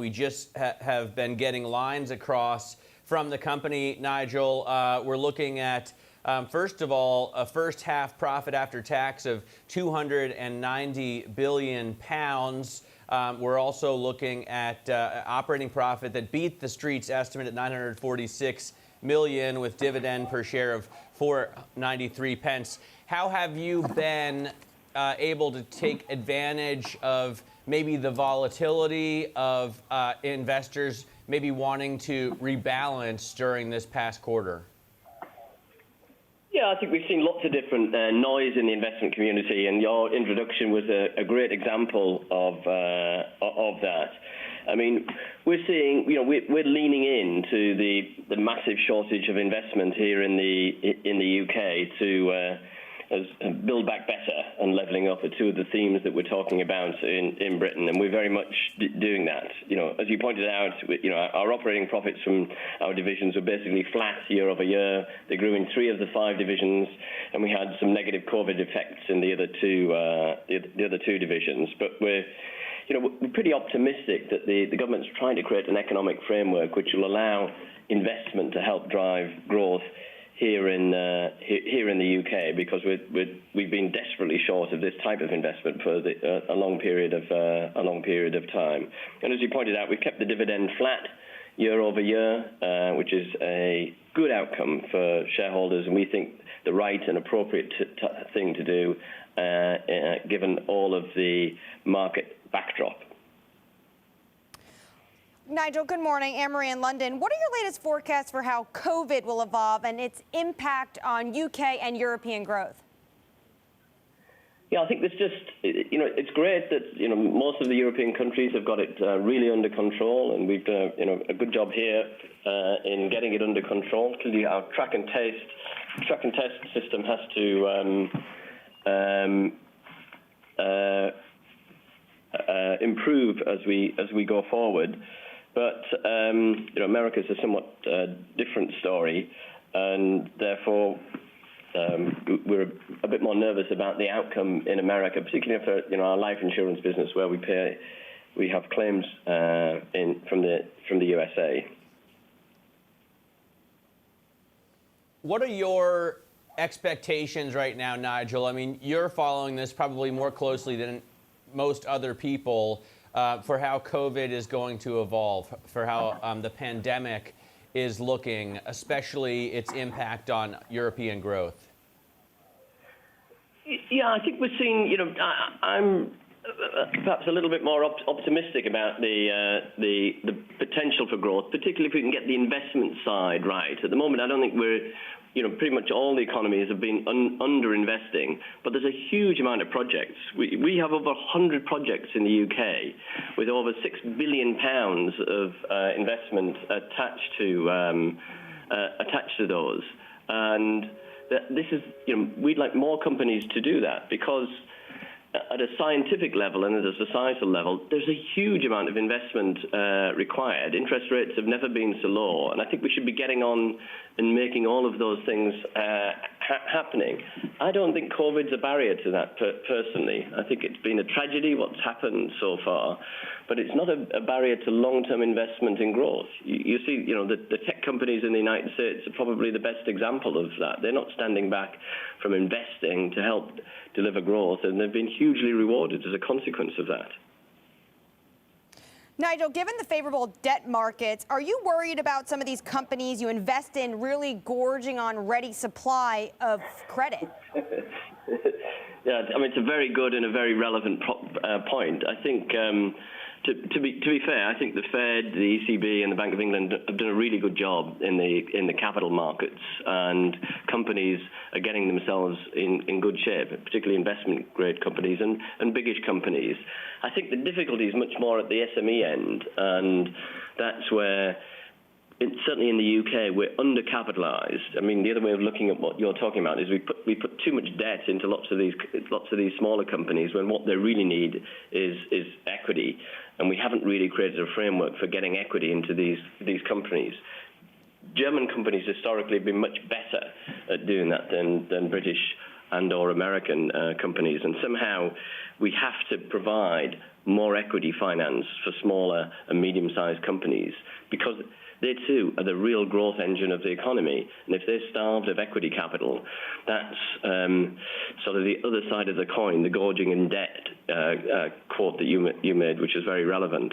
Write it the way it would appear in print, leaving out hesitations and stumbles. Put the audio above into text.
We just have been getting lines across from the company, Nigel. We're looking at, first of all, a first half profit after tax of £290 billion. We're also looking at operating profit that beat the street's estimate at 946 million, with dividend per share of 4.93 pence. How have you been able to take advantage of maybe the volatility of investors maybe wanting to rebalance during this past quarter? Yeah, I think we've seen lots of different noise in the investment community, and your introduction was a great example of that. I mean, we're seeing, we're leaning into the massive shortage of investment here in the UK to build back better and levelling up are two of the themes that we're talking about in Britain, and we're very much doing that. As you pointed out, our operating profits from our divisions were basically flat year over year. They grew in 3 of the 5 divisions, and we had some negative COVID effects in the other two divisions. But we're pretty optimistic that the government's trying to create an economic framework which will allow investment to help drive growth here in the UK, because we've been desperately short of this type of investment for a long period of time. And as you pointed out, we've kept the dividend flat year over year, which is a good outcome for shareholders, and we think the right and appropriate thing to do, given all of the market backdrop. Nigel, good morning. Anne-Marie in London. What are your latest forecasts for how COVID will evolve and its impact on UK and European growth? Yeah, I think it's just, it's great that, most of the European countries have got it really under control, and we've done, a good job here in getting it under control. Clearly, our track and test system has to improve as we go forward. But America's a somewhat different story, and therefore we're a bit more nervous about the outcome in America, particularly for our life insurance business, where we have claims from the USA. What are your expectations right now, Nigel? I mean, you're following this probably more closely than most other people. For how COVID is going to evolve, for how the pandemic is looking, especially its impact on European growth? Yeah, I think we're seeing, I'm perhaps a little bit more optimistic about the potential for growth, particularly if we can get the investment side right. At the moment, I don't think we're, pretty much all the economies have been under-investing, but there's a huge amount of projects. We have over 100 projects in the UK with over £6 billion of investment attached to those. And this is, we'd like more companies to do that, because at a scientific level and at a societal level, there's a huge amount of investment required. Interest rates have never been so low, and I think we should be getting on and making all of those things happening. I don't think COVID's a barrier to that, personally. I think it's been a tragedy what's happened so far, but it's not a barrier to long-term investment in growth. You see, the tech companies in the United States are probably the best example of that. They're not standing back from investing to help deliver growth, and they've been hugely rewarded as a consequence of that. Nigel, given the favorable debt markets, are you worried about some of these companies you invest in really gorging on ready supply of credit? Yeah, I mean, it's a very good and a very relevant point. I think, to be fair, I think the Fed, the ECB, and the Bank of England have done a really good job in the capital markets, and companies are getting themselves in good shape, particularly investment-grade companies and biggish companies. I think the difficulty is much more at the SME end, and that's where, certainly in the UK, we're undercapitalized. I mean, the other way of looking at what you're talking about is we put too much debt into lots of these smaller companies, when what they really need is equity, and we haven't really created a framework for getting equity into these companies. German companies historically have been much better at doing that than British and or American companies, and somehow we have to provide more equity finance for smaller and medium-sized companies, because they too are the real growth engine of the economy. And if they're starved of equity capital, that's sort of the other side of the coin, the gorging in debt quote that you made, which is very relevant.